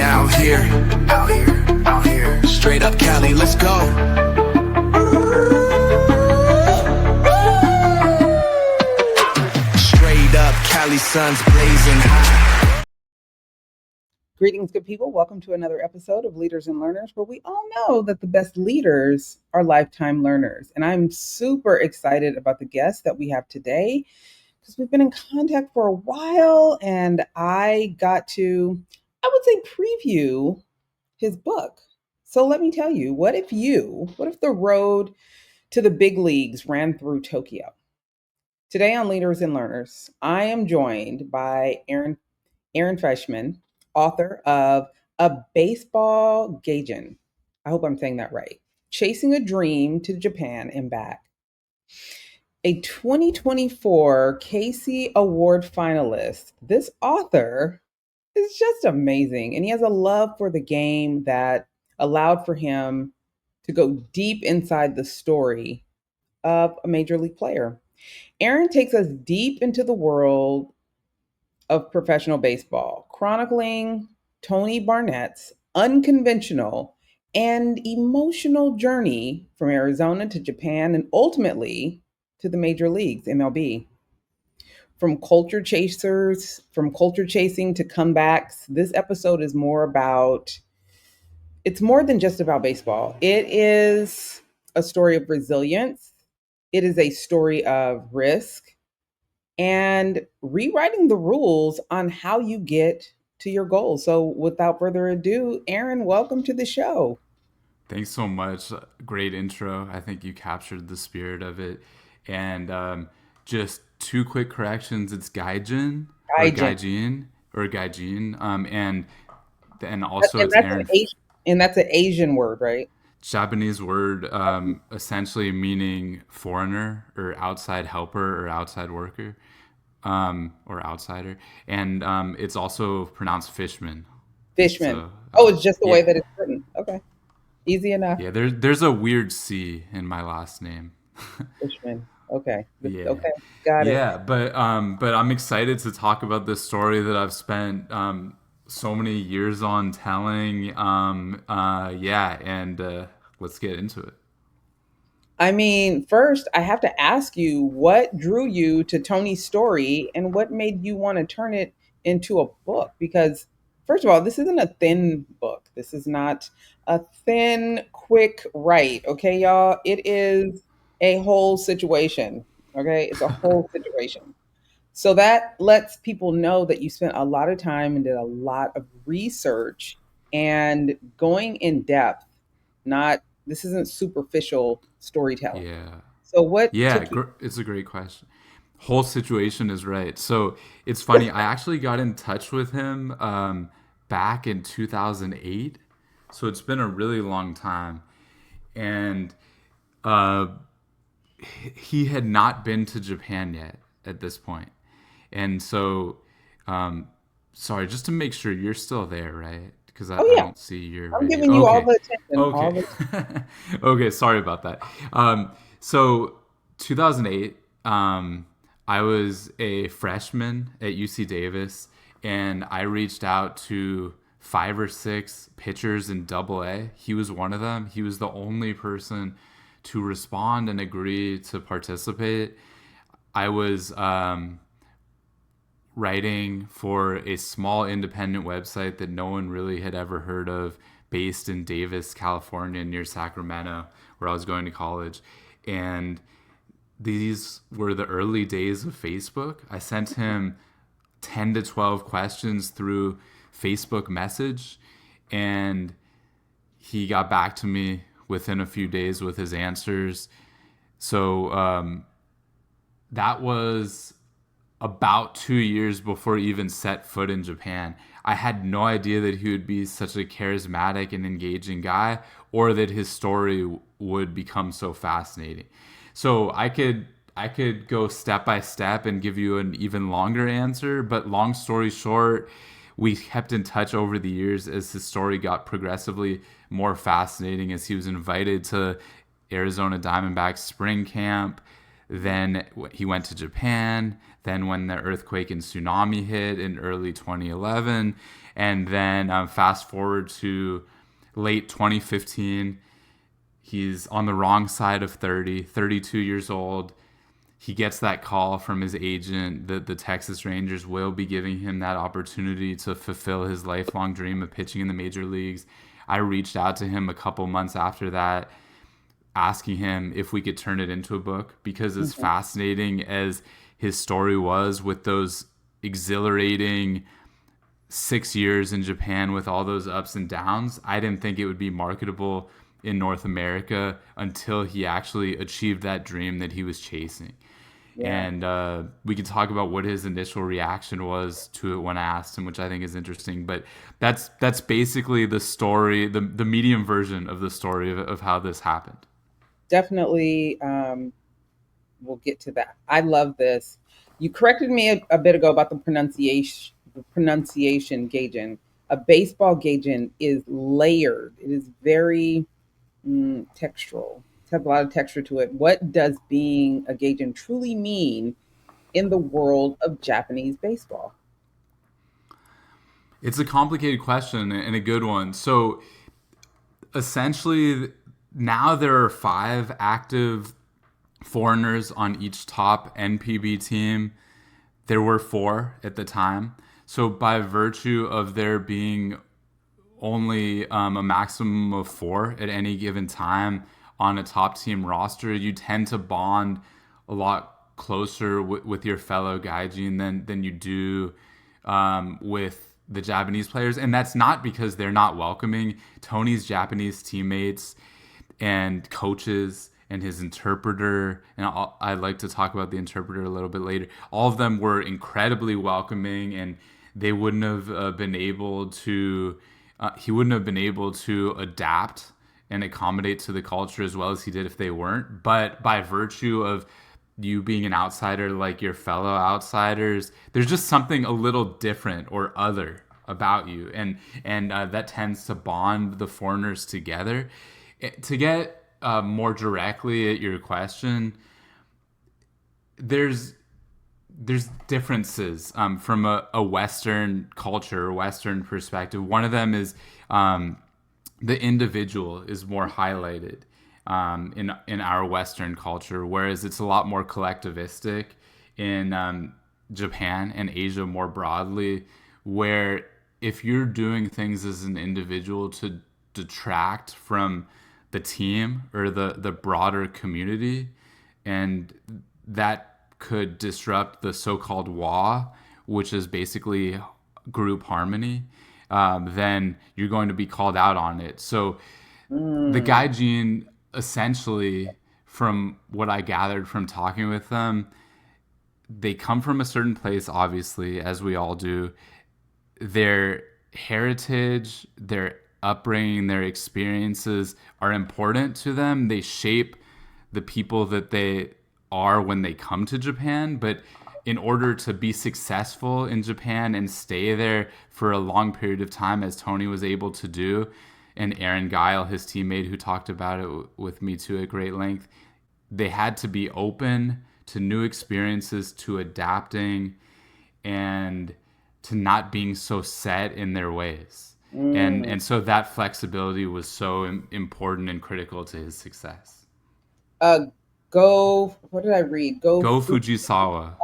out here, out here, out here. Straight up Cali, let's go. Straight up Cali, sun's blazing hot. Greetings, good people. Welcome to another episode of Leaders and Learners, where we all know that the best leaders are lifetime learners. And I'm super excited about the guest that we have today because we've been in contact for a while and I got to, I would say, preview his book. So let me tell you, what if the road to the big leagues ran through Tokyo? Today on Leaders and Learners, I am joined by Aaron Fischman, author of A Baseball Gaijin. I hope I'm saying that right. Chasing a Dream to Japan and Back. A 2024 Casey Award finalist. This author is just amazing. And he has a love for the game that allowed for him to go deep inside the story of a major league player. Aaron takes us deep into the world of professional baseball, chronicling Tony Barnette's unconventional and emotional journey from Arizona to Japan and ultimately to the major leagues, MLB. From culture chasing to comebacks, this episode is it's more than just about baseball. It is a story of resilience. It is a story of risk and rewriting the rules on how you get to your goals. So without further ado, Aaron, welcome to the show. Thanks so much. Great intro. I think you captured the spirit of it. And just two quick corrections. It's Gaijin or Gaijin. And also it's Aaron. And that's an Asian word, right? Japanese word, essentially meaning foreigner or outside helper or outside worker, or outsider. And it's also pronounced Fischman. Fischman. So, it's just the way that it's written. Okay. Easy enough. Yeah, there's a weird C in my last name. Fischman. Okay. Yeah. Okay. Got it. Yeah, but I'm excited to talk about this story that I've spent so many years on telling. Let's get into it. I mean, first, I have to ask you, what drew you to Tony's story and what made you want to turn it into a book? Because, first of all, this isn't a thin book. This is not a thin, quick write. Okay, y'all? It is a whole situation. Okay? It's a whole situation. So that lets people know that you spent a lot of time and did a lot of research and going in depth. This isn't superficial storytelling. Yeah. So what? Yeah, it's a great question. Whole situation is right. So it's funny. I actually got in touch with him back in 2008. So it's been a really long time. And he had not been to Japan yet at this point. And so, sorry, just to make sure you're still there, right? Because I don't see your I'm video. giving you all the attention. Okay. Okay, sorry about that. So 2008, I was a freshman at UC Davis, and I reached out to 5 or 6 pitchers in AA. He was one of them. He was the only person to respond and agree to participate. I was writing for a small independent website that no one really had ever heard of, based in Davis, California, near Sacramento, where I was going to college. And these were the early days of Facebook. I sent him 10 to 12 questions through Facebook message, and he got back to me within a few days with his answers. So that was about 2 years before he even set foot in Japan. I had no idea that he would be such a charismatic and engaging guy, or that his story would become so fascinating. So I could go step by step and give you an even longer answer, but long story short, we kept in touch over the years as his story got progressively more fascinating, as he was invited to Arizona Diamondbacks spring camp. Then he went to Japan. Then when the earthquake and tsunami hit in early 2011, and then fast forward to late 2015, he's on the wrong side of 30, 32 years old. He gets that call from his agent that the Texas Rangers will be giving him that opportunity to fulfill his lifelong dream of pitching in the major leagues. I reached out to him a couple months after that, asking him if we could turn it into a book, because as fascinating as his story was, with those exhilarating 6 years in Japan with all those ups and downs, I didn't think it would be marketable in North America until he actually achieved that dream that he was chasing. Yeah. And we could talk about what his initial reaction was to it when I asked him, which I think is interesting. But that's basically the story, the medium version of the story of how this happened. Definitely, we'll get to that. I love this. You corrected me a bit ago about the pronunciation. Gaijin. A baseball Gaijin is layered. It is very textural. It has a lot of texture to it. What does being a Gaijin truly mean in the world of Japanese baseball? It's a complicated question and a good one. So essentially, now there are 5 active foreigners on each top NPB team. There were 4 at the time. So by virtue of there being only a maximum of 4 at any given time on a top team roster, you tend to bond a lot closer with your fellow Gaijin than you do with the Japanese players. And that's not because they're not welcoming. Tony's Japanese teammates and coaches and his interpreter, and I'd like to talk about the interpreter a little bit later, all of them were incredibly welcoming, and they wouldn't have been able to he wouldn't have been able to adapt and accommodate to the culture as well as he did if they weren't. But by virtue of you being an outsider like your fellow outsiders, there's just something a little different or other about you, and that tends to bond the foreigners together. To get more directly at your question, there's differences from a Western culture, Western perspective. One of them is the individual is more highlighted in our Western culture, whereas it's a lot more collectivistic in Japan and Asia more broadly, where if you're doing things as an individual to detract from the team or the broader community, and that could disrupt the so-called wa, which is basically group harmony, then you're going to be called out on it. So the Gaijin, essentially, from what I gathered from talking with them, they come from a certain place, obviously, as we all do. Their heritage, their upbringing, their experiences are important to them. They shape the people that they are when they come to Japan. But in order to be successful in Japan and stay there for a long period of time, as Tony was able to do, and Aaron Guile, his teammate, who talked about it with me too at great length, they had to be open to new experiences, to adapting, and to not being so set in their ways. And so that flexibility was so important and critical to his success. What did I read? Go Fujisawa.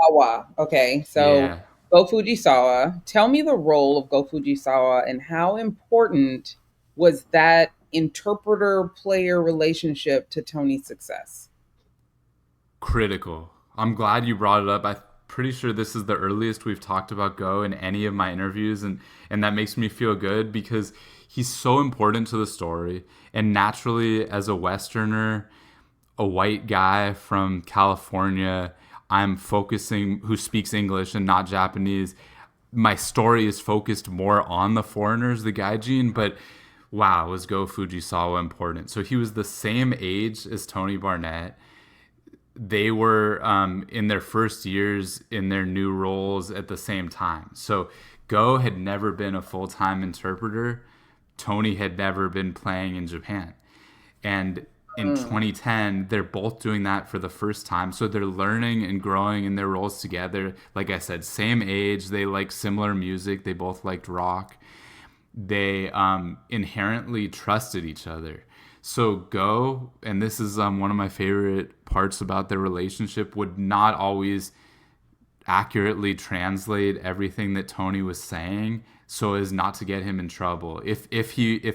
Okay, so yeah. Go Fujisawa. Tell me the role of Go Fujisawa and how important was that interpreter-player relationship to Tony's success? Critical. I'm glad you brought it up. I'm pretty sure this is the earliest we've talked about Go in any of my interviews, and that makes me feel good because he's so important to the story. And naturally, as a Westerner, a white guy from California, who speaks English and not Japanese, my story is focused more on the foreigners, the Gaijin, but wow, was Go Fujisawa important. So he was the same age as Tony Barnette. They were in their first years in their new roles at the same time. So Go had never been a full-time interpreter. Tony had never been playing in Japan. And in Mm. 2010, they're both doing that for the first time. So they're learning and growing in their roles together. Like I said, same age. They like similar music. They both liked rock. They inherently trusted each other. So Go, and this is one of my favorite parts about their relationship, would not always accurately translate everything that Tony was saying so as not to get him in trouble. If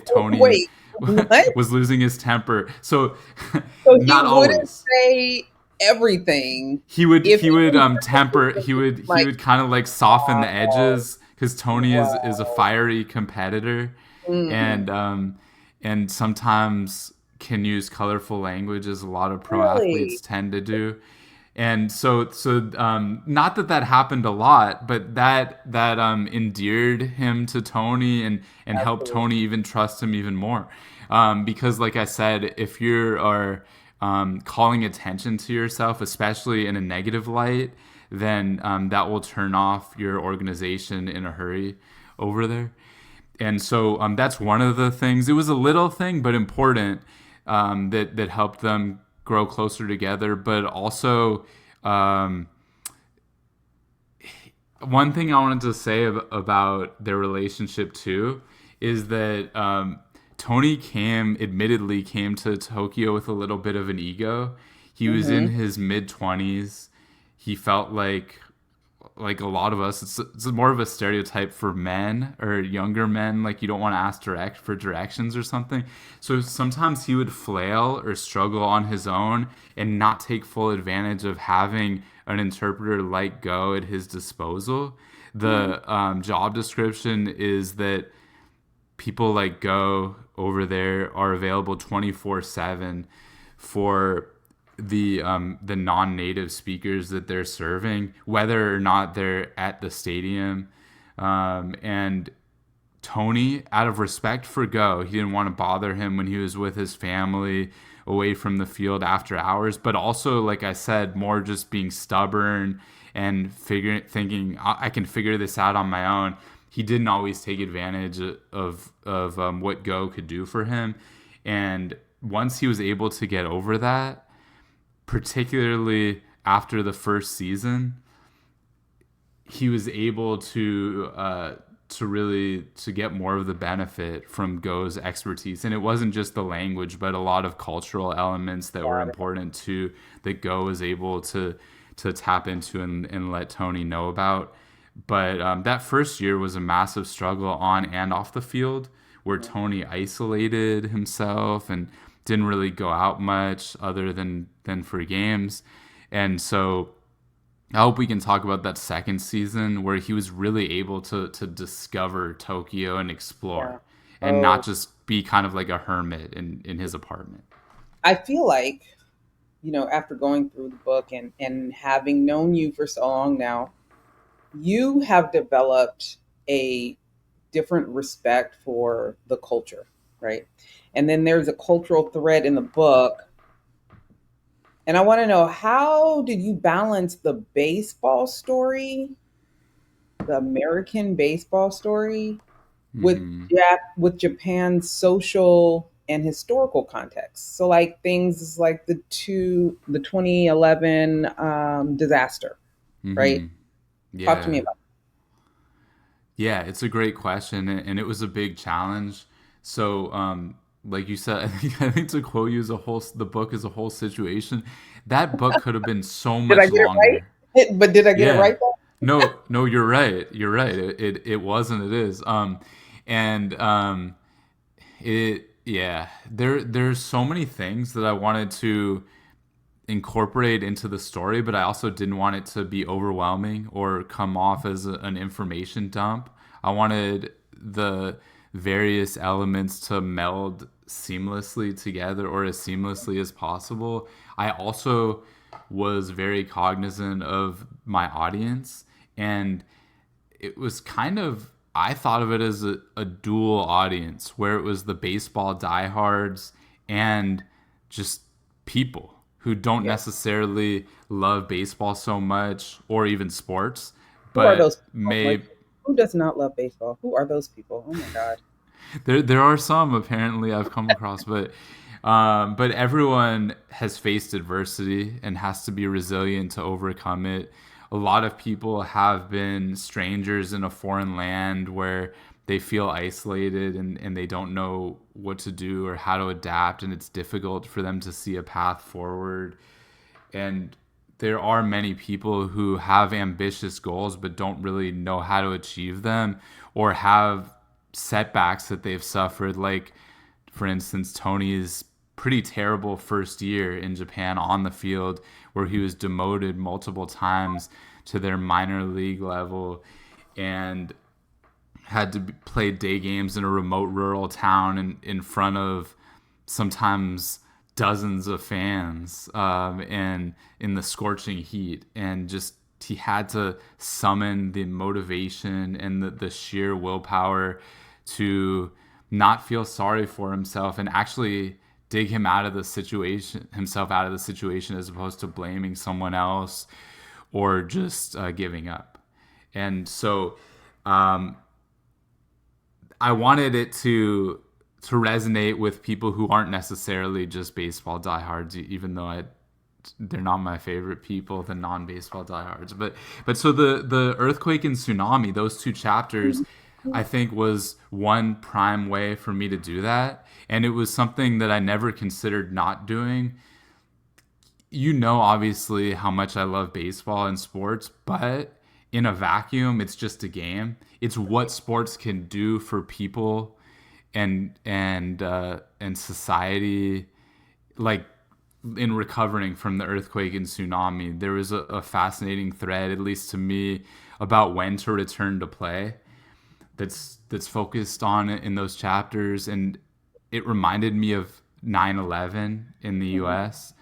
Tony Wait, what? was losing his temper. So So he not wouldn't always. say everything He if he would was temper he like, would kind of like soften the wow, edges cuz Tony is a wow. fiery competitor Hmm. and sometimes can use colorful language as a lot of pro Really? athletes tend to do. And not that that happened a lot, but that endeared him to Tony and helped Absolutely. Tony even trust him even more. Because, like I said, if you are calling attention to yourself, especially in a negative light, then that will turn off your organization in a hurry over there. And so that's one of the things. It was a little thing, but important that helped them grow closer together. But also, um, one thing I wanted to say about their relationship too is that Tony admittedly came to Tokyo with a little bit of an ego. He was in Hmm. his mid 20s. He felt like a lot of us, it's more of a stereotype for men or younger men. Like you don't want to ask for directions or something. So sometimes he would flail or struggle on his own and not take full advantage of having an interpreter like Go at his disposal. The job description is that people like Go over there are available 24/7 for the non-native speakers that they're serving, whether or not they're at the stadium. And Tony, out of respect for Go, he didn't want to bother him when he was with his family away from the field after hours. But also, like I said, more just being stubborn and thinking I can figure this out on my own. He didn't always take advantage of what Go could do for him. And once he was able to get over that, particularly after the first season, he was able to get more of the benefit from Go's expertise. And it wasn't just the language, but a lot of cultural elements that were important too that Go was able to tap into and let Tony know about. But that first year was a massive struggle on and off the field, where Tony isolated himself and didn't really go out much other than for games. And so I hope we can talk about that second season where he was really able to discover Tokyo and Yeah. explore and not Oh, just be kind of like a hermit in his apartment. I feel like, after going through the book and having known you for so long now, you have developed a different respect for the culture, right? And then there's a cultural thread in the book. And I want to know, how did you balance the baseball story, the American baseball story, with Hmm. with Japan's social and historical context? So like things like the 2011 disaster, right? Hmm. Talk to me Yeah. about Yeah, it's a great question, and it was a big challenge. So, like you said, I think to quote you, as a whole, the book is a whole situation. That book could have been so it. Did I much get it right? longer. But did I get it Yeah. right though? No, no, you're right. You're right. It was and it is. And yeah. There's so many things that I wanted to incorporate into the story, but I also didn't want it to be overwhelming or come off as an information dump. I wanted the various elements to meld seamlessly together or as seamlessly as possible. I also was very cognizant of my audience, and it was kind of, I thought of it as a dual audience where it was the baseball diehards and just people who don't Yeah. necessarily love baseball so much or even sports, Who are those but people? Like, may who does not love baseball? Who are those people? Oh my God. there are some apparently I've come across, but But everyone has faced adversity and has to be resilient to overcome it. A lot of people have been strangers in a foreign land where they feel isolated and they don't know what to do or how to adapt, and it's difficult for them to see a path forward. And there are many people who have ambitious goals but don't really know how to achieve them, or have setbacks that they've suffered, like for instance Tony's pretty terrible first year in Japan on the field, where he was demoted multiple times to their minor league level and had to play day games in a remote rural town in front of sometimes dozens of fans, and in the scorching heat, and just he had to summon the motivation and the sheer willpower to not feel sorry for himself and actually dig himself out of the situation, as opposed to blaming someone else or just giving up. And so I wanted it to resonate with people who aren't necessarily just baseball diehards, even though they're not my favorite people, the non-baseball diehards. But so the earthquake and tsunami, those two chapters, I think was one prime way for me to do that, and it was something that I never considered not doing. Obviously how much I love baseball and sports, but in a vacuum, it's just a game. It's what sports can do for people and society, like in recovering from the earthquake and tsunami. There was a fascinating thread, at least to me, about when to return to play. That's focused on it in those chapters, and it reminded me of 9/11 in the U.S.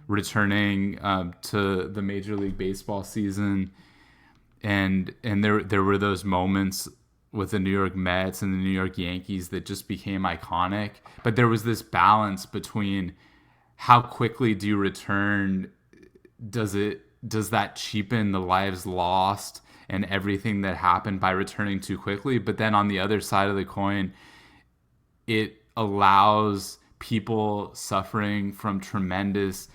Returning to the Major League Baseball season, and there were those moments with the New York Mets and the New York Yankees that just became iconic. But there was this balance between how quickly do you return? Does that cheapen the lives lost and everything that happened by returning too quickly? But then on the other side of the coin, it allows people suffering from tremendous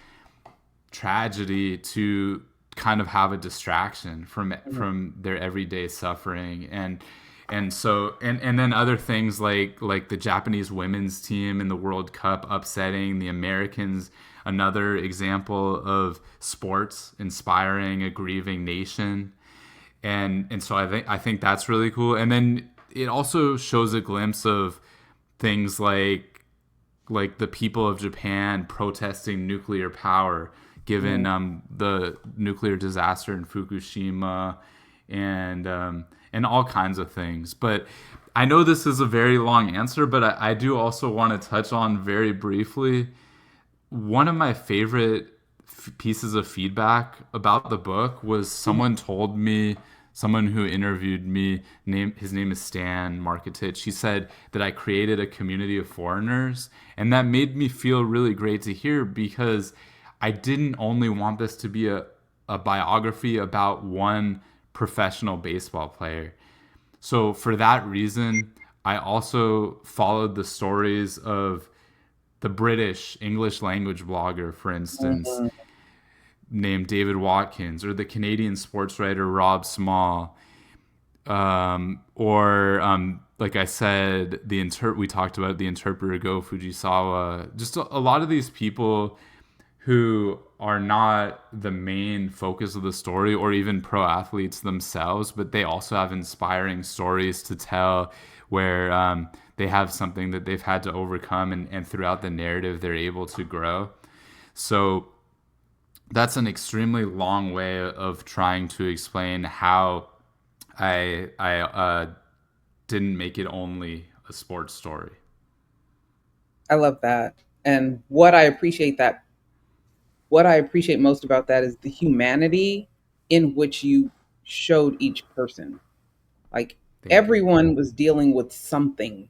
tragedy to kind of have a distraction from their everyday suffering, and then other things like the Japanese women's team in the World Cup upsetting the Americans, another example of sports inspiring a grieving nation. And so I think that's really cool. And then it also shows a glimpse of things like the people of Japan protesting nuclear power, given the nuclear disaster in Fukushima, and all kinds of things. But I know this is a very long answer, but I do also want to touch on very briefly one of my favorite pieces of feedback about the book was someone who interviewed me, his name is Stan Marketich. He said that I created a community of foreigners, and that made me feel really great to hear, because I didn't only want this to be a biography about one professional baseball player. So for that reason, I also followed the stories of the British English language blogger, for instance, named David Watkins, or the Canadian sports writer Rob Small, or like I said, we talked about the interpreter Go Fujisawa. Just a lot of these people who are not the main focus of the story, or even pro athletes themselves, but they also have inspiring stories to tell, where they have something that they've had to overcome, and throughout the narrative they're able to grow. So that's an extremely long way of trying to explain how I didn't make it only a sports story. I love that. And what I appreciate most about that is the humanity in which you showed each person. Like, everyone was dealing with something,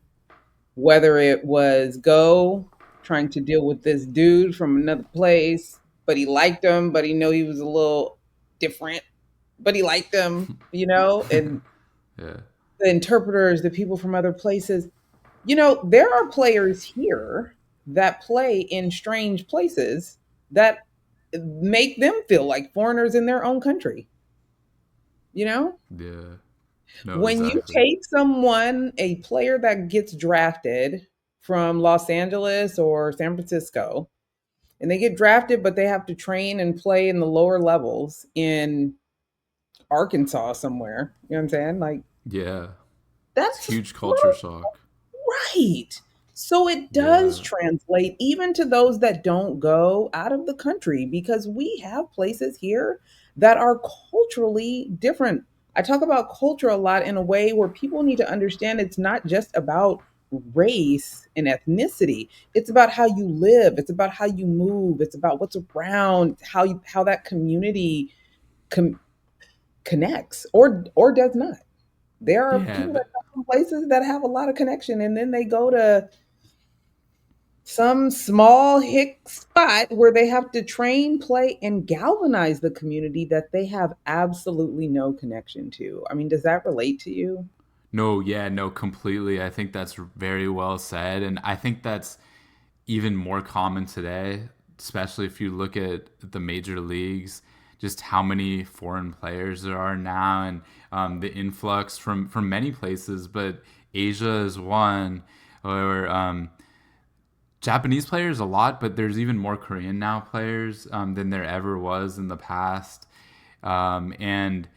whether it was Go trying to deal with this dude from another place, but he liked him, but he knew he was a little different, but he liked him, and Yeah. the interpreters, the people from other places. There are players here that play in strange places that make them feel like foreigners in their own country, you know? Yeah. No, When you exactly. take someone, a player that gets drafted from Los Angeles or San Francisco, and they get drafted, but they have to train and play in the lower levels in Arkansas somewhere, you know what I'm saying? Like, Yeah. It's a that's a huge culture little shock. right. So it does Yeah. translate even to those that don't go out of the country because we have places here that are culturally different. I talk about culture a lot in a way where people need to understand it's not just about race and ethnicity. It's about how you live, it's about how you move, it's about what's around, how that community com- connects or does not. There are Yeah. people that come from places that have a lot of connection, and then they go to some small hick spot where they have to train, play, and galvanize the community that they have absolutely no connection to. I mean, does that relate to you? No, yeah, no, completely. I think that's very well said. And I think that's even more common today, especially if you look at the major leagues, just how many foreign players there are now, and the influx from many places. But Asia is one, or Japanese players a lot, but there's even more Korean now players than there ever was in the past. And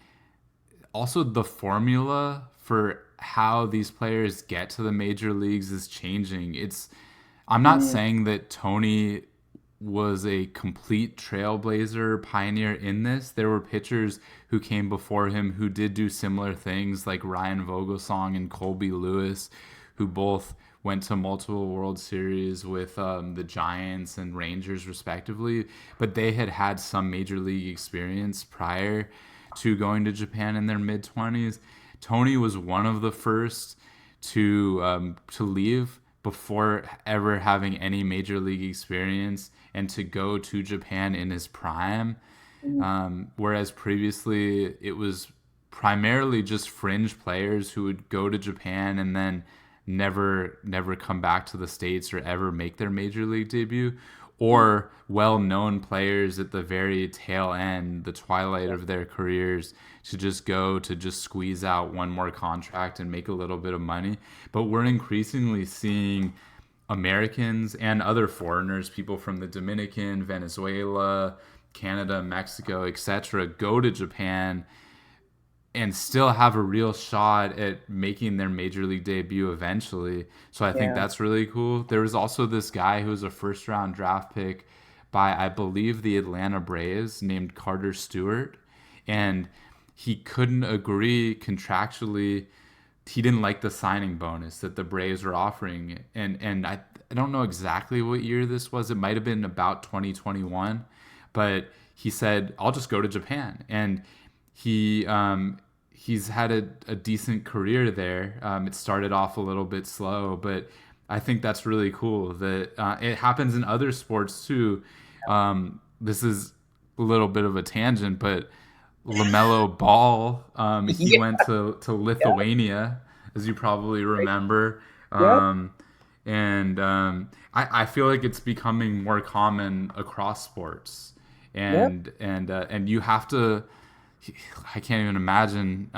also the formula for how these players get to the major leagues is changing. I'm not Mm, saying that Tony was a complete trailblazer pioneer in this. There were pitchers who came before him who did do similar things, like Ryan Vogelsong and Colby Lewis, who both went to multiple World Series with the Giants and Rangers respectively, but they had had some major league experience prior to going to Japan in their mid 20s. Tony was one of the first to leave before ever having any major league experience and to go to Japan in his prime. mm, Whereas previously it was primarily just fringe players who would go to Japan and then never come back to the States or ever make their major league debut, or well-known players at the very tail end, the twilight of their careers, to just go to just squeeze out one more contract and make a little bit of money. But we're increasingly seeing Americans and other foreigners, people from the Dominican, Venezuela, Canada, Mexico, etc., go to Japan and still have a real shot at making their major league debut eventually. So I think yeah. that's really cool. There was also this guy who was a first round draft pick by, I believe, the Atlanta Braves, named Carter Stewart. And he couldn't agree contractually. He didn't like the signing bonus that the Braves were offering. And I don't know exactly what year this was. It might have been about 2021. But he said, I'll just go to Japan. And he's had a decent career there. It started off a little bit slow, but I think that's really cool that it happens in other sports too. This is a little bit of a tangent, but LaMelo Ball, he Yeah. went to Lithuania, as you probably remember. Yep. Um, and I feel like it's becoming more common across sports, Yep. and you have to. I can't even imagine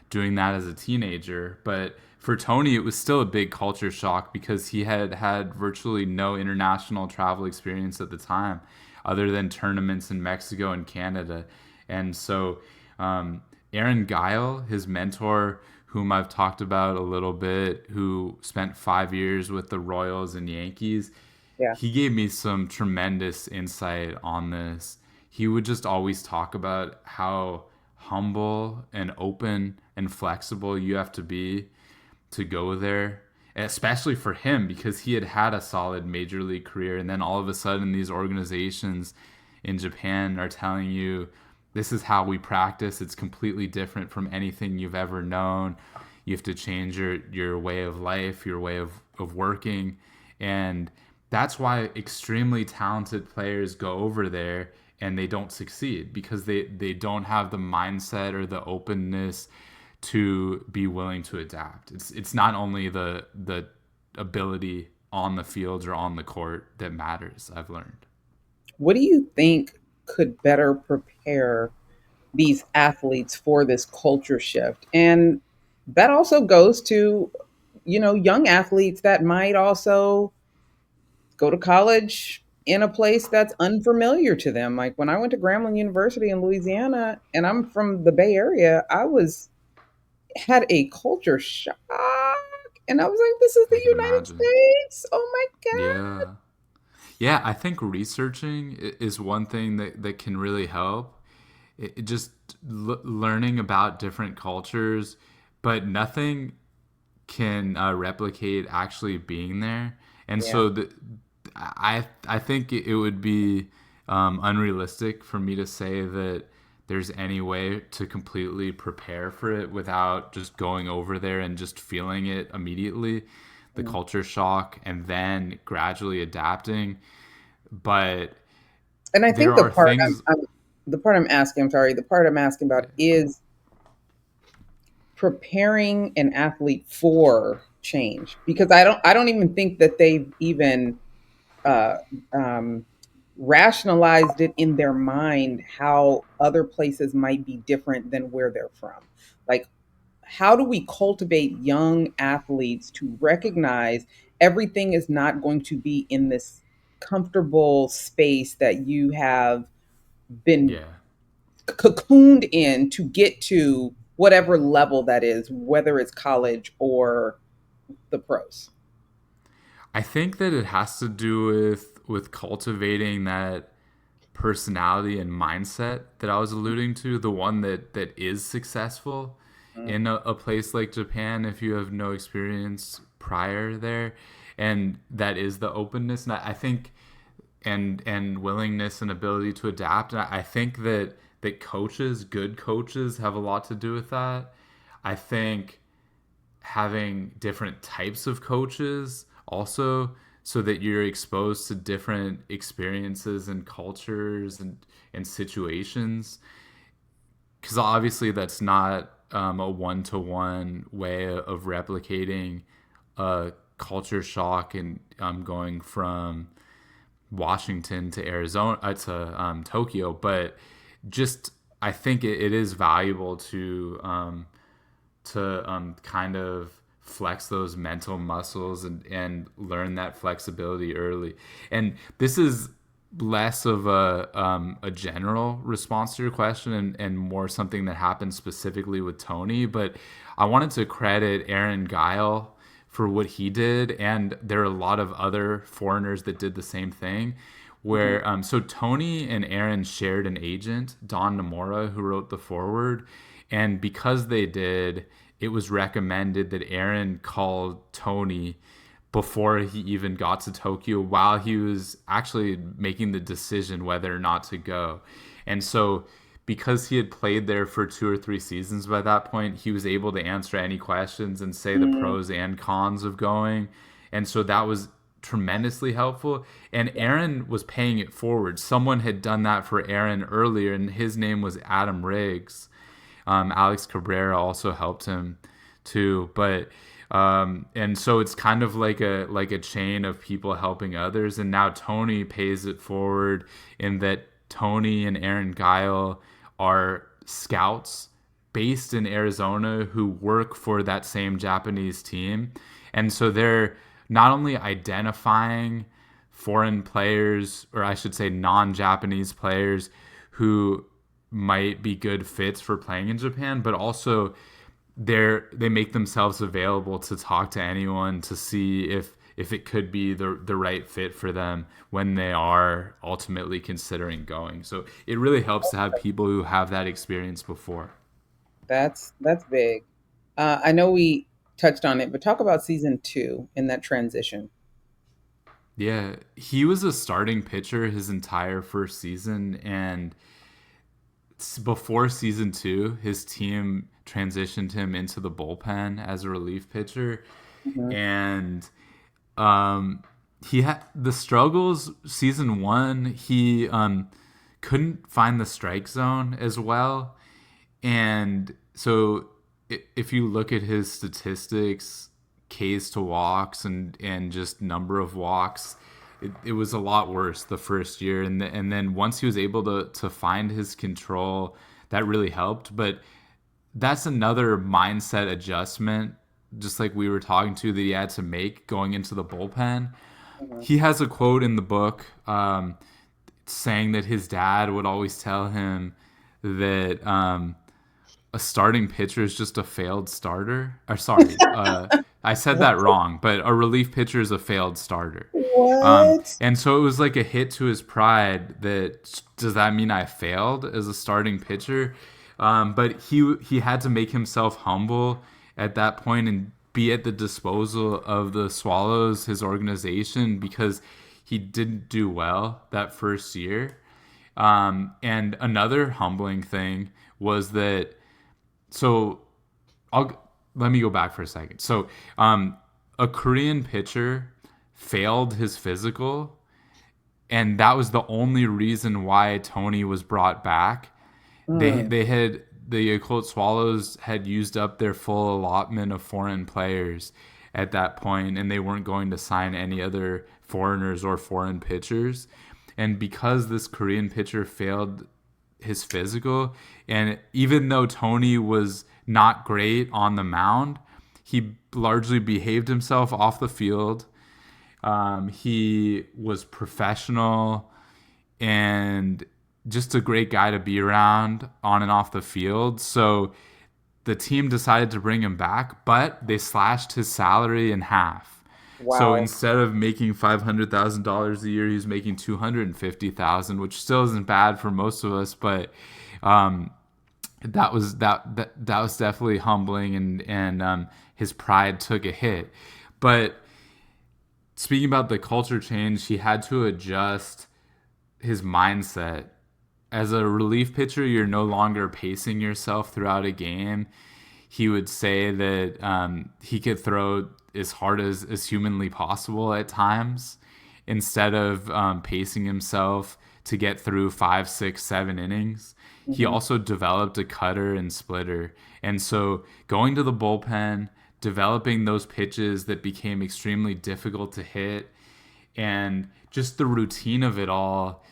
doing that as a teenager. But for Tony, it was still a big culture shock because he had had virtually no international travel experience at the time, other than tournaments in Mexico and Canada. And so, Aaron Guile, his mentor, whom I've talked about a little bit, who spent 5 years with the Royals and Yankees, Yeah. he gave me some tremendous insight on this. He would just always talk about how humble and open and flexible you have to be to go there, especially for him because he had had a solid major league career. And then all of a sudden, these organizations in Japan are telling you, this is how we practice. It's completely different from anything you've ever known. You have to change your way of life, your way of working. And that's why extremely talented players go over there and they don't succeed because they don't have the mindset or the openness to be willing to adapt. It's not only the ability on the field or on the court that matters, I've learned. What do you think could better prepare these athletes for this culture shift? And that also goes to, young athletes that might also go to college in a place that's unfamiliar to them. Like when I went to Grambling University in Louisiana, and I'm from the Bay Area, I was had a culture shock. And I was like, this is I the can United imagine. States. Oh my God. Yeah. Yeah, I think researching is one thing that can really help. It just learning about different cultures, but nothing can replicate actually being there. And Yeah. so I think it would be unrealistic for me to say that there's any way to completely prepare for it without just going over there and just feeling it immediately, the Mm. culture shock, and then gradually adapting. But And I think there are things. the part I'm asking, I'm sorry, the part I'm asking about is preparing an athlete for change, because I don't even think that they've even uh, um, rationalized it in their mind how other places might be different than where they're from. Like, how do we cultivate young athletes to recognize everything is not going to be in this comfortable space that you have been Yeah. cocooned in to get to whatever level that is, whether it's college or the pros? I think that it has to do with cultivating that personality and mindset that I was alluding to, the one that is successful Mm. in a place like Japan if you have no experience prior there. And that is the openness. And I think and willingness and ability to adapt. And I think that coaches, good coaches, have a lot to do with that. I think having different types of coaches also, so that you're exposed to different experiences and cultures and situations, because obviously that's not a one-to-one way of replicating a culture shock and going from Washington to Arizona to Tokyo. But just I think it is valuable to kind of flex those mental muscles and learn that flexibility early. And this is less of a general response to your question and more something that happened specifically with Tony. But I wanted to credit Aaron Guile for what he did. And there are a lot of other foreigners that did the same thing. Mhm. Where so Tony and Aaron shared an agent, Don Namora, who wrote the foreword, and because they did, it was recommended that Aaron called Tony before he even got to Tokyo while he was actually making the decision whether or not to go. And so, because he had played there for 2 or 3 seasons by that point, he was able to answer any questions and say the Mm. pros and cons of going. And so that was tremendously helpful. And Aaron was paying it forward. Someone had done that for Aaron earlier, and his name was Adam Riggs. Alex Cabrera also helped him too, but and so it's kind of like a chain of people helping others. And now Tony pays it forward in that Tony and Aaron Guile are scouts based in Arizona who work for that same Japanese team, and so they're not only identifying foreign players, or I should say non-Japanese players who might be good fits for playing in Japan, but also they make themselves available to talk to anyone to see if it could be the right fit for them when they are ultimately considering going. So it really helps to have people who have that experience before. That's big. I know we touched on it, but talk about season two in that transition. Yeah, he was a starting pitcher his entire first season, and before season two, his team transitioned him into the bullpen as a relief pitcher, Mhm. and um, he had the struggles. Season one, he couldn't find the strike zone as well, and so if you look at his statistics Ks to walks and just number of walks. It was a lot worse the first year, and then once he was able to find his control, that really helped. But that's another mindset adjustment, just like we were talking to, that he had to make going into the bullpen. He has a quote in the book saying that his dad would always tell him that a starting pitcher is just a failed starter. Or sorry, I said that wrong, but a relief pitcher is a failed starter. What? And so it was like a hit to his pride that, does that mean I failed as a starting pitcher? But he had to make himself humble at that point and be at the disposal of the Swallows, his organization, because he didn't do well that first year. And another humbling thing was that, so let me go back for a second. So a Korean pitcher failed his physical, and that was the only reason why Tony was brought back. The Yakult Swallows had used up their full allotment of foreign players at that point, and they weren't going to sign any other foreigners or foreign pitchers. And because this Korean pitcher failed his physical, and even though Tony was not great on the mound, he largely behaved himself off the field. He was professional and just a great guy to be around on and off the field. So the team decided to bring him back, but they slashed his salary in half. Wow. So instead of making $500,000 a year, he was making $250,000, which still isn't bad for most of us, but that was definitely humbling, and his pride took a hit. But speaking about the culture change, he had to adjust his mindset. As a relief pitcher, you're no longer pacing yourself throughout a game. He would say that he could throw as hard as humanly possible at times, instead of pacing himself to get through 5, 6, 7 innings. Mm-hmm. He also developed a cutter and splitter. And so going to the bullpen, developing those pitches that became extremely difficult to hit, and just the routine of it all,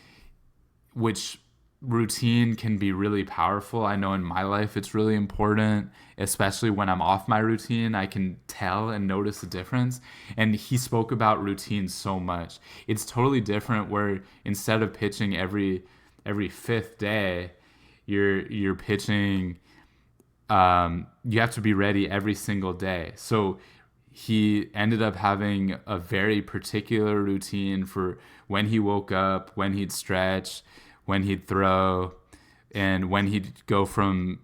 which routine can be really powerful. I know in my life it's really important, especially when I'm off my routine. I can tell and notice the difference. And he spoke about routine so much. It's totally different where instead of pitching every fifth day, you're pitching. You have to be ready every single day. So he ended up having a very particular routine for when he woke up, when he'd stretch, when he'd throw, and when he'd go from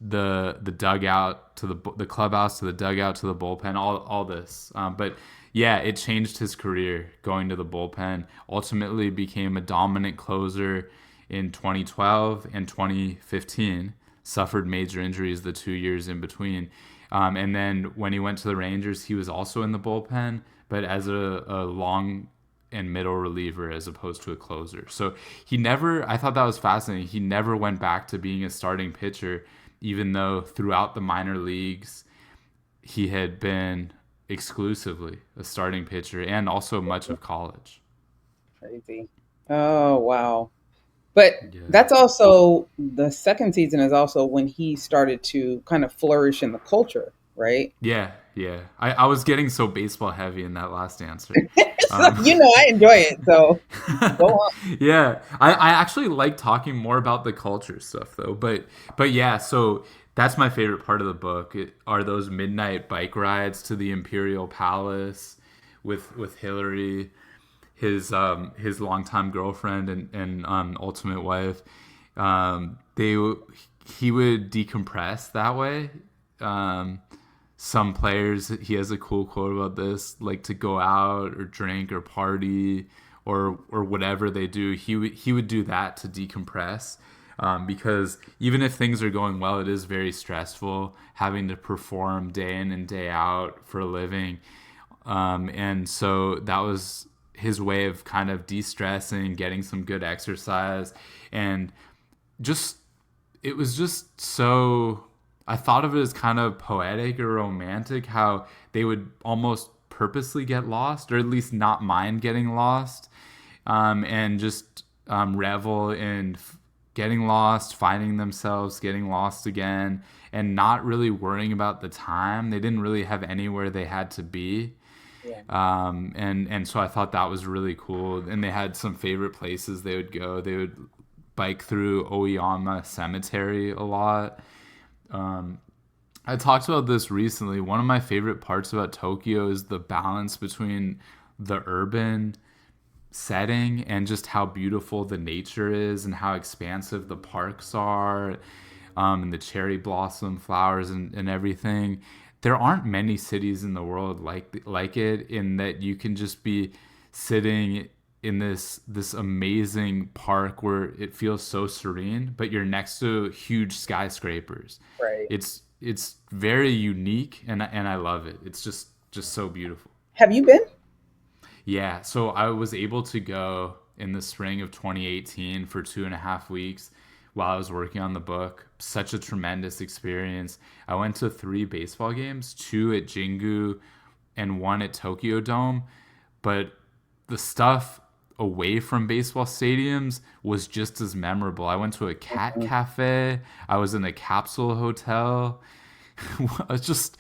the dugout to the clubhouse to the dugout to the bullpen, all this. But yeah, it changed his career going to the bullpen. Ultimately became a dominant closer in 2012 and 2015. Suffered major injuries the 2 years in between. And then when he went to the Rangers, he was also in the bullpen, but as a long and middle reliever as opposed to a closer. So I thought that was fascinating. He never went back to being a starting pitcher, even though throughout the minor leagues, he had been exclusively a starting pitcher and also much of college. Crazy. Oh, wow. But that's also, the second season is also when he started to kind of flourish in the culture, right? Yeah. I was getting so baseball heavy in that last answer. I enjoy it, so go on. Yeah, I actually like talking more about the culture stuff though. But yeah, so that's my favorite part of the book. Are those midnight bike rides to the Imperial Palace with Hillary, his longtime girlfriend and ultimate wife. He would decompress that way. Some players, he has a cool quote about this, like to go out or drink or party or whatever they do. He would do that to decompress, because even if things are going well, it is very stressful having to perform day in and day out for a living. And so that was his way of kind of de-stressing, getting some good exercise, and it was just so, I thought of it as kind of poetic or romantic, how they would almost purposely get lost, or at least not mind getting lost, and just revel in getting lost, finding themselves, getting lost again, and not really worrying about the time. They didn't really have anywhere they had to be. Yeah. And so I thought that was really cool. And they had some favorite places they would go. They would bike through Oyama Cemetery a lot. I talked about this recently. One of my favorite parts about Tokyo is the balance between the urban setting and just how beautiful the nature is and how expansive the parks are, and the cherry blossom flowers and everything. There aren't many cities in the world like it, in that you can just be sitting in this amazing park where it feels so serene, but you're next to huge skyscrapers. Right. It's very unique, and I love it. It's just so beautiful. Have you been? Yeah, so I was able to go in the spring of 2018 for 2.5 weeks while I was working on the book. Such a tremendous experience. I went to 3 baseball games, 2 at Jingu and 1 at Tokyo Dome. But the stuff away from baseball stadiums was just as memorable. I went to a cat cafe. I was in a capsule hotel. It's just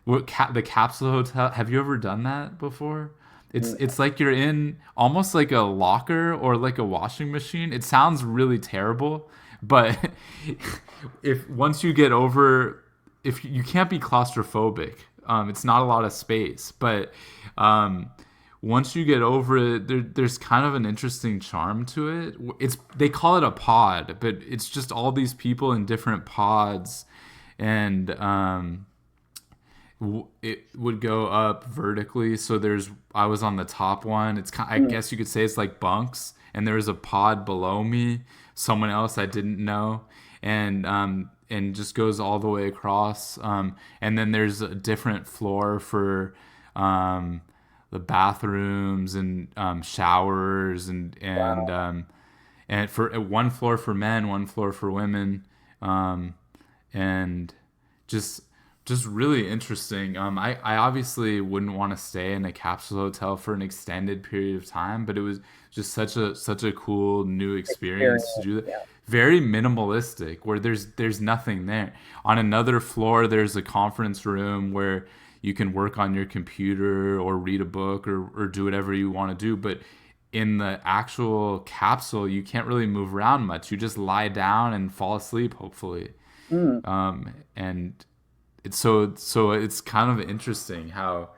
the capsule hotel. Have you ever done that before? It's like you're in almost like a locker or like a washing machine. It sounds really terrible, but if once you get over, if you can't be claustrophobic, it's not a lot of space, but once you get over it, there's kind of an interesting charm to it. They call it a pod, but it's just all these people in different pods, and it would go up vertically. So I was on the top one. I guess you could say it's like bunks, and there was a pod below me, someone else I didn't know, and just goes all the way across. And then there's a different floor for the bathrooms and showers, and for one floor for men, one floor for women, and just really interesting. I obviously wouldn't want to stay in a capsule hotel for an extended period of time, but it was just such a cool new experience to do that. Yeah. Very minimalistic, where there's nothing there. On another floor, there's a conference room where you can work on your computer or read a book or do whatever you want to do. But in the actual capsule, you can't really move around much. You just lie down and fall asleep, hopefully. And it's kind of interesting how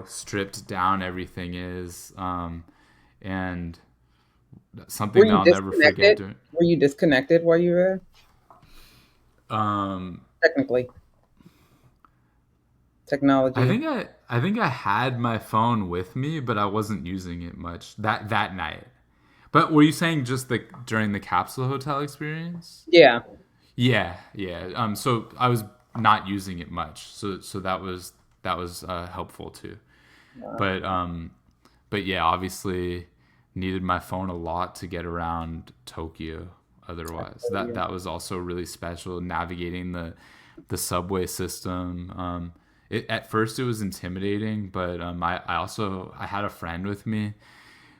stripped down everything is, and something that I'll never forget doing. Were you disconnected while you were there? Technically, technology. I think I had my phone with me, but I wasn't using it much that night. But were you saying just during the capsule hotel experience? Yeah. Yeah. So I was not using it much, so that was helpful too. But yeah, obviously needed my phone a lot to get around Tokyo. Otherwise, that was also really special, navigating the subway system. At first it was intimidating, but I had a friend with me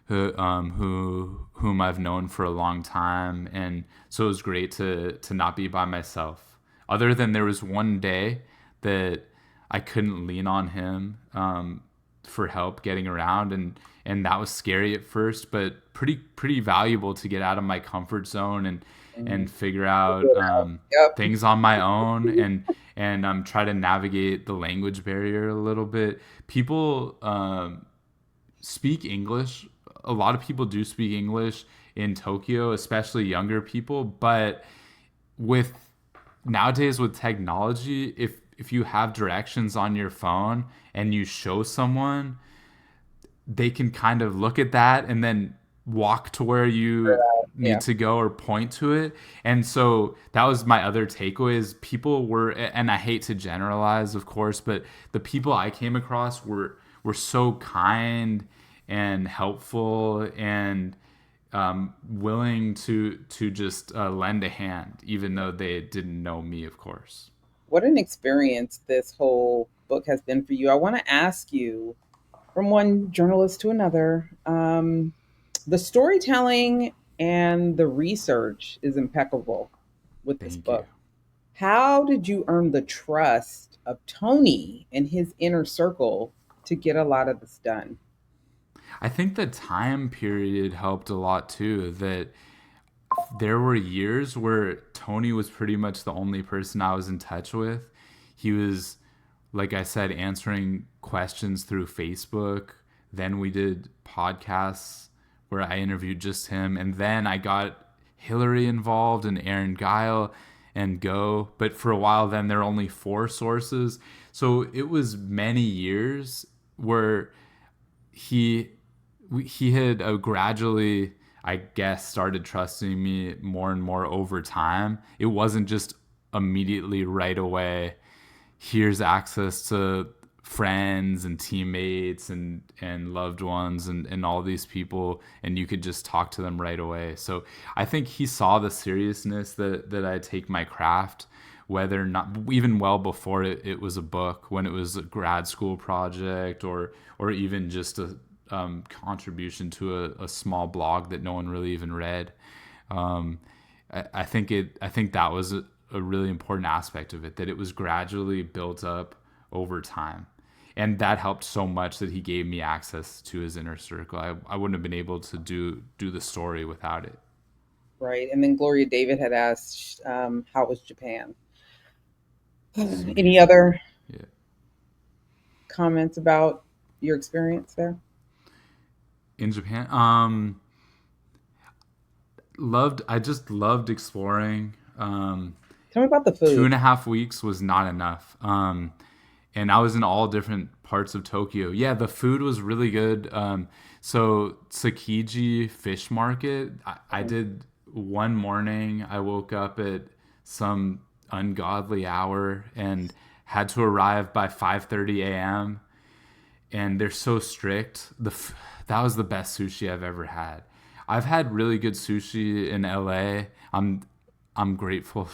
whom I've known for a long time, and so it was great to not be by myself. Other than there was one day that I couldn't lean on him for help getting around, and that was scary at first, but pretty valuable to get out of my comfort zone and figure out things on my own, and try to navigate the language barrier a little bit. People speak English. A lot of people do speak English in Tokyo, especially younger people, but nowadays with technology, if you have directions on your phone and you show someone, they can kind of look at that and then walk to where you need to go or point to it. And so that was my other takeaway, is people were, and I hate to generalize, of course, but the people I came across were so kind and helpful and willing to just lend a hand, even though they didn't know me, of course. what an experience this whole book has been for you. I want to ask you, from one journalist to another, the storytelling and the research is impeccable with this Thank you. book. How did you earn the trust of Tony and his inner circle to get a lot of this done? I think the time period helped a lot too. That there were years where Tony was pretty much the only person I was in touch with. He was, like I said, answering questions through Facebook. Then we did podcasts where I interviewed just him. And then I got Hillary involved and Aaron Guile and Go. But for a while, then there were only 4 sources. So it was many years where he he had gradually, I guess, started trusting me more and more over time. It wasn't just immediately right away, here's access to friends and teammates and loved ones and all these people, and you could just talk to them right away. So I think he saw the seriousness that I take my craft, whether or not, even well before it was a book, when it was a grad school project or even just a contribution to a small blog that no one really even read. I think that was a really important aspect of it, that it was gradually built up over time. And that helped so much that he gave me access to his inner circle. I wouldn't have been able to do the story without it. Right. And then Gloria David had asked, how was Japan? Any other Yeah. comments about your experience there? In Japan, I just loved exploring. Tell me about the food. 2.5 weeks was not enough. And I was in all different parts of Tokyo. Yeah, the food was really good. So Tsukiji Fish Market, I did one morning. I woke up at some ungodly hour and had to arrive by 5:30 a.m. And they're so strict. That was the best sushi I've ever had. I've had really good sushi in LA. I'm grateful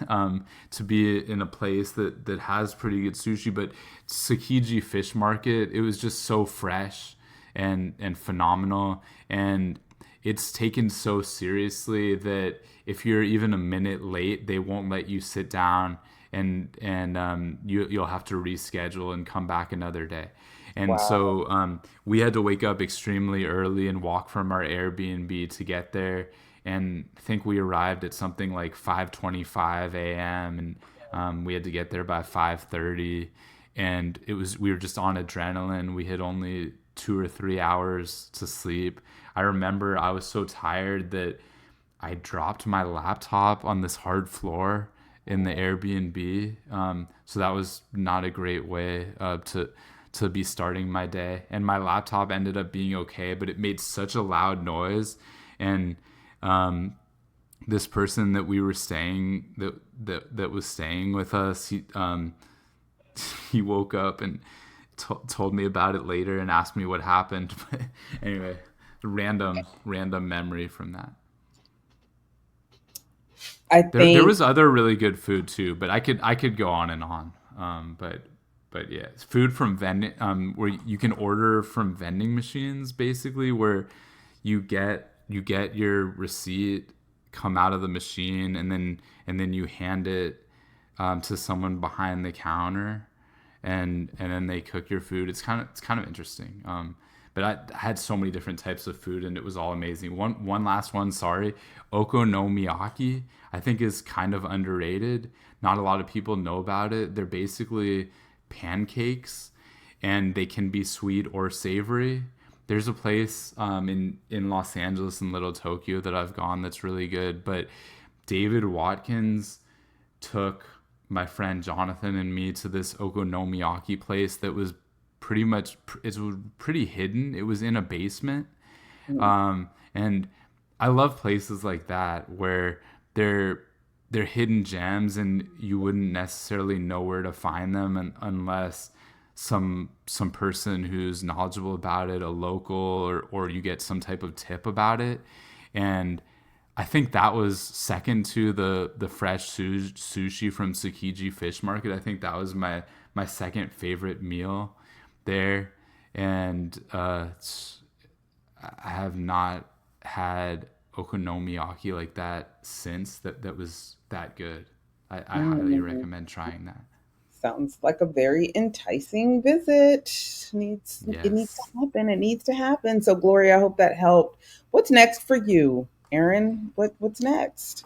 to be in a place that has pretty good sushi. But Tsukiji Fish Market, it was just so fresh and phenomenal. And it's taken so seriously that if you're even a minute late, they won't let you sit down, and you'll have to reschedule and come back another day. And Wow. so we had to wake up extremely early and walk from our Airbnb to get there. And I think we arrived at something like 5:25 a.m. and we had to get there by 5:30. And we were just on adrenaline. We had only 2 or 3 hours to sleep. I remember I was so tired that I dropped my laptop on this hard floor in the Airbnb. So that was not a great way to be starting my day. And my laptop ended up being okay, but it made such a loud noise. And this person that we were staying that was staying with us, he woke up and told me about it later and asked me what happened. But anyway, random memory from that. I There think was other really good food too, but I could go on and on. But yeah, it's food from vending, where you can order from vending machines, basically, where you get your receipt, come out of the machine, and then you hand it to someone behind the counter, and then they cook your food. It's kind of interesting. But I had so many different types of food, and it was all amazing. One last one, sorry. Okonomiyaki, I think, is kind of underrated. Not a lot of people know about it. They're basically pancakes, and they can be sweet or savory. There's a place in Los Angeles and Little Tokyo that I've gone that's really good. But David Watkins took my friend Jonathan and me to this okonomiyaki place that was it was pretty hidden. It was in a basement. And I love places like that where they're hidden gems and you wouldn't necessarily know where to find them unless some person who's knowledgeable about it, a local, or you get some type of tip about it. And I think that was second to the fresh sushi from Tsukiji Fish Market. I think that was my second favorite meal there, and I have not had okonomiyaki like that since. That was that good. I highly Mm, recommend trying that. sounds like a very enticing visit. It needs to Yes. happen. It needs to happen. So, Gloria, I hope that helped. What's next for you, Aaron? What's next?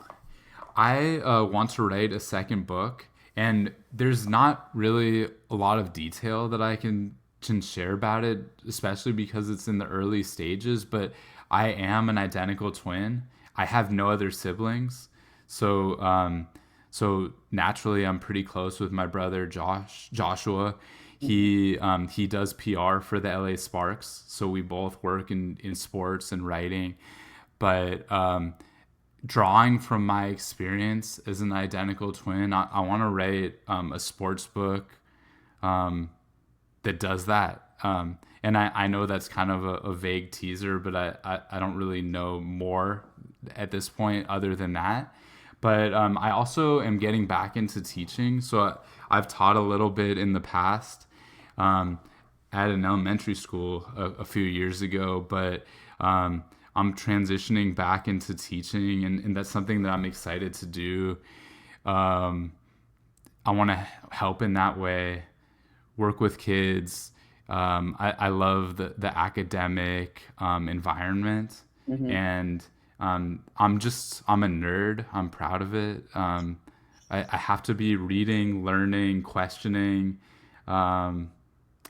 I want to write a second book, and there's not really a lot of detail that I can share about it, especially because it's in the early stages. But I am an identical twin. I have no other siblings, so so naturally I'm pretty close with my brother Joshua. He does PR for the LA Sparks, so we both work in sports and writing. But drawing from my experience as an identical twin, I want to write a sports book that does that. And I know that's kind of a vague teaser, but I don't really know more at this point other than that. But I also am getting back into teaching. So I've taught a little bit in the past um, at an elementary school a few years ago, but I'm transitioning back into teaching, and that's something that I'm excited to do. Um, I want to help in that way, work with kids. I love the academic environment, Hmm. and I'm a nerd. I'm proud of it. I have to be reading, learning, questioning, um,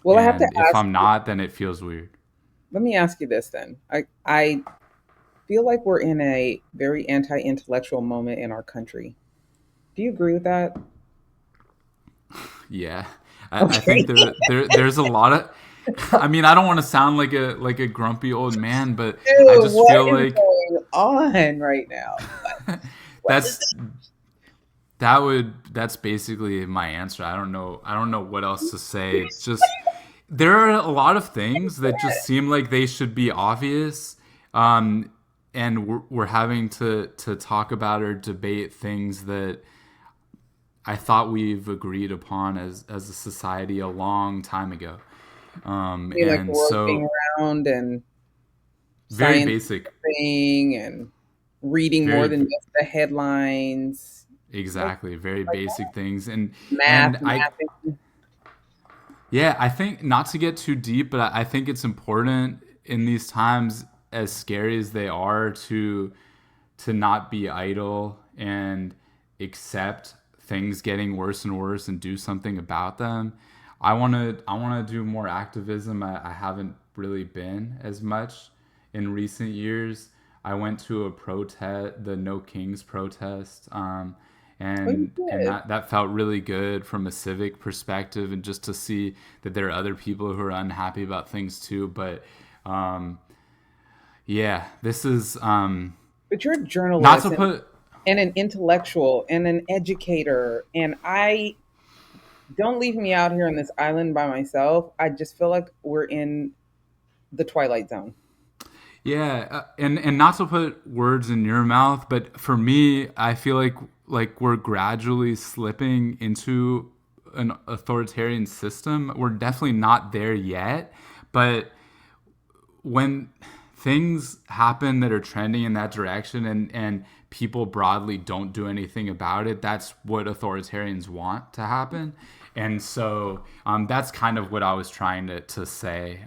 Well, I have to and if ask I'm you. not, then it feels weird. Let me ask you this then. I feel like we're in a very anti-intellectual moment in our country. Do you agree with that? Yeah, I think Okay. there's a lot of. I mean, I don't want to sound like a grumpy old man, but I Dude, just what feel is like going on right now? What is that's that's basically my answer. I don't know what else to say. It's just there are a lot of things that just seem like they should be obvious, um, and we're having to talk about or debate things that I thought we've agreed upon as a society a long time ago. mean, like the And world being so round and very science basic, thing and reading more very than just the headlines, like exactly, very like basic things. And math, and I mapping. yeah, I think not to get too deep, but I think it's important in these times, as scary as they are, to not be idle and accept things getting worse and worse and do something about them. I want to do more activism. I haven't really been as much in recent years. I went to a protest, the No Kings protest, Oh, you and did. that felt really good from a civic perspective, and just to see that there are other people who are unhappy about things too. But um, yeah, this is But you're a not journalist to put. and an intellectual and an educator, and I don't leave me out here on this island by myself. I just feel like we're in the twilight zone. Yeah, and not to put words in your mouth, but for me, I feel like we're gradually slipping into an authoritarian system. We're definitely not there yet, but when things happen that are trending in that direction, and people broadly don't do anything about it, that's what authoritarians want to happen. And so that's kind of what I was trying to say.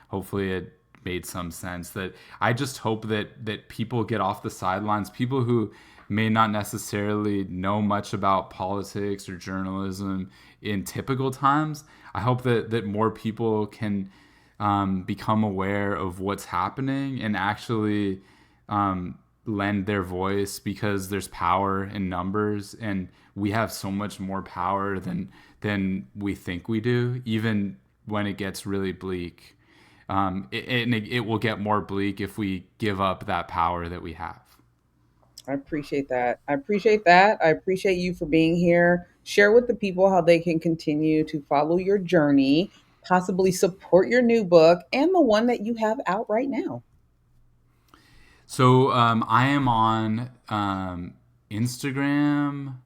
Hopefully it made some sense. That I just hope that people get off the sidelines, people who may not necessarily know much about politics or journalism in typical times. I hope that more people can become aware of what's happening and actually lend their voice, because there's power in numbers, and we have so much more power than we think we do, even when it gets really bleak. It will get more bleak if we give up that power that we have. I appreciate that. I appreciate that. I appreciate you for being here. Share with the people how they can continue to follow your journey, possibly support your new book and the one that you have out right now. So I am on Instagram,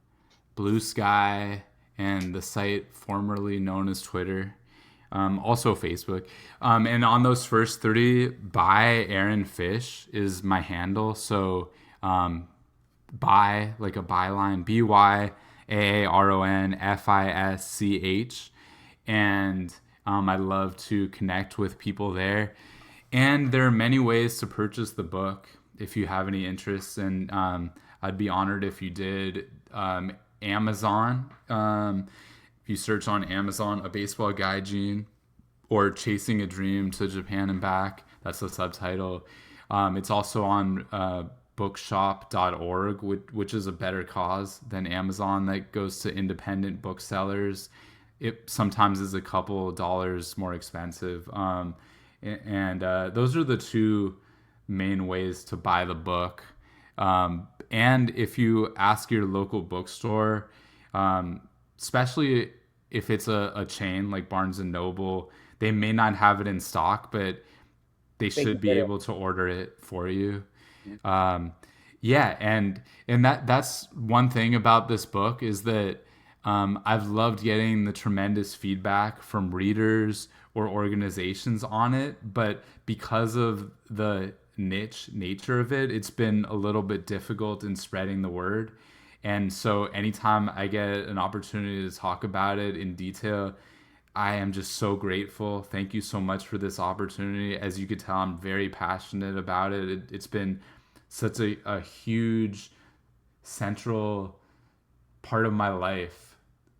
Blue Sky, and the site formerly known as Twitter. Also Facebook. And on those first three, by Aaron Fish is my handle. So by, like a byline, BYAARONFISCH. And I love to connect with people there. And there are many ways to purchase the book if you have any interest. And I'd be honored if you did. Amazon. If you search on Amazon, A Baseball Gaijin, or Chasing a Dream to Japan and Back, that's the subtitle. It's also on bookshop.org, which is a better cause than Amazon, that goes to independent booksellers. It sometimes is a couple dollars more expensive. And those are the two main ways to buy the book. And if you ask your local bookstore, especially if it's a chain like Barnes and Noble, they may not have it in stock, but they They can should be get it. able to order it for you. Um, yeah, and that's one thing about this book is that I've loved getting the tremendous feedback from readers or organizations on it, but because of the niche nature of it, it's been a little bit difficult in spreading the word. And so anytime I get an opportunity to talk about it in detail, I am just so grateful. Thank you so much for this opportunity. As you could tell, I'm very passionate about it. It's been such a huge central part of my life,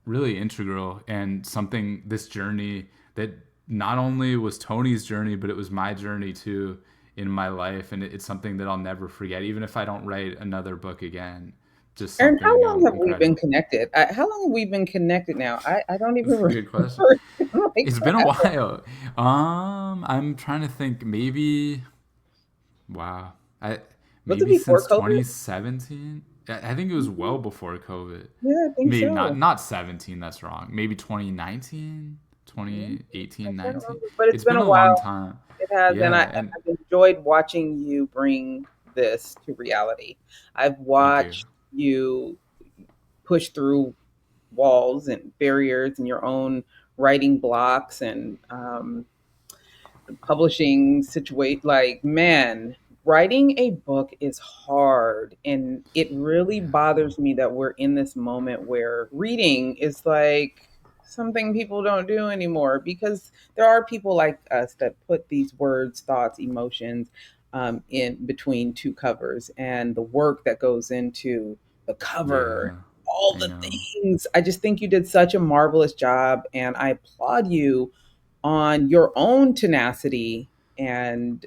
really integral, and something, this journey that not only was Tony's journey, but it was my journey too in my life. And it's something that I'll never forget, even if I don't write another book again. Just Aaron, how something long have we been incredible. connected? How long have we been connected now? I don't even That's a good remember. question. It's been like It's been a forever. while. I'm trying to think. Maybe, wow. I Was it maybe before since COVID? 2017. I think it was well before COVID. Yeah, I think Maybe not so. not 17. That's wrong. Maybe 2019, Yeah, I 2018, can't 19. remember, but it's It's been been a a long while. time. It has, and Yeah, and I've enjoyed watching you bring this to reality. I've thank you. watched you push through walls and barriers and your own writing blocks and publishing situation. Like, man, writing a book is hard, and it really Yeah. bothers me that we're in this moment where reading is like something people don't do anymore, because there are people like us that put these words, thoughts, emotions in between two covers, and the work that goes into the cover, Yeah. all I the know. things. I just think you did such a marvelous job, and I applaud you on your own tenacity and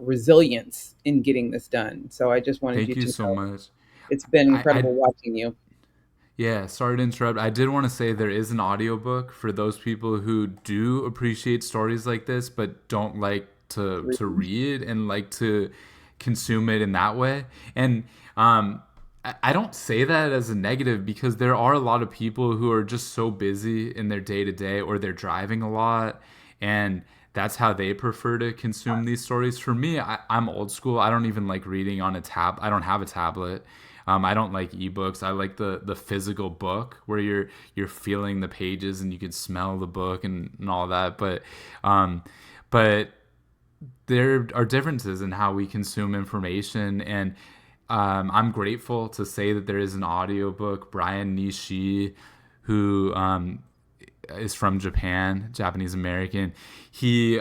resilience in getting this done. So I just wanted you Thank you to so know much. it's been I incredible watching you. Yeah, sorry to interrupt. I did want to say there is an audiobook for those people who do appreciate stories like this but don't like to read and like to consume it in that way. And I don't say that as a negative, because there are a lot of people who are just so busy in their day to day, or they're driving a lot, and that's how they prefer to consume these stories. For me, I'm old school. I don't even like reading on a tab. I don't have a tablet. I don't like ebooks. I like the physical book where you're feeling the pages and you can smell the book and all that. Um, but there are differences in how we consume information, and I'm grateful to say that there is an audiobook. Brian Nishi, who is from Japan, Japanese American, he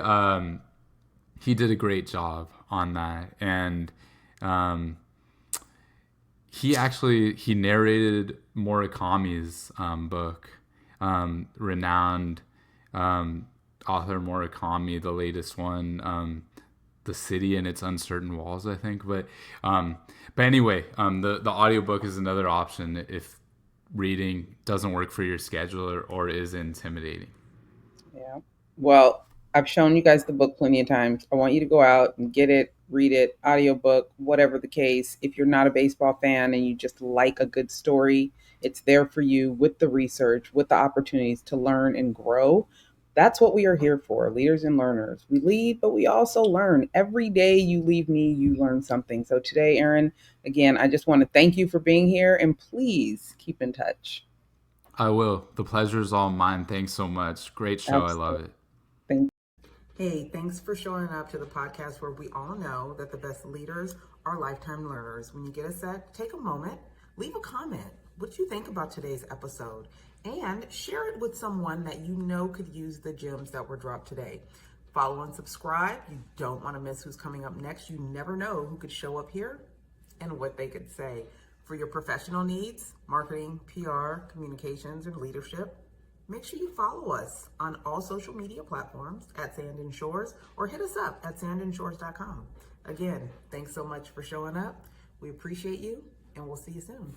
he did a great job on that. And um, he narrated Murakami's book, renowned um, author Murakami, the latest one, The City and Its Uncertain Walls, I think. But anyway, the audiobook is another option if reading doesn't work for your schedule, or is intimidating. Yeah. Well, I've shown you guys the book plenty of times. I want you to go out and get it, read it, audiobook, whatever the case. If you're not a baseball fan and you just like a good story, it's there for you with the research, with the opportunities to learn and grow. That's what we are here for, leaders and learners. We lead, but we also learn. Every day you leave me, you learn something. So today, Aaron, again, I just want to thank you for being here, and please keep in touch. I will. The pleasure is all mine. Thanks so much. Great show. I love Absolutely. it. Thank Hey, thanks for showing up to the podcast where we all know that the best leaders are lifetime learners. When you get a sec, take a moment, leave a comment. What do you think about today's episode? And share it with someone that you know could use the gems that were dropped today. Follow and subscribe. You don't want to miss who's coming up next. You never know who could show up here and what they could say. For your professional needs, marketing, PR, communications, and leadership, make sure you follow us on all social media platforms at Sand and Shores, or hit us up at sandandshores.com. Again, thanks so much for showing up. We appreciate you, and we'll see you soon.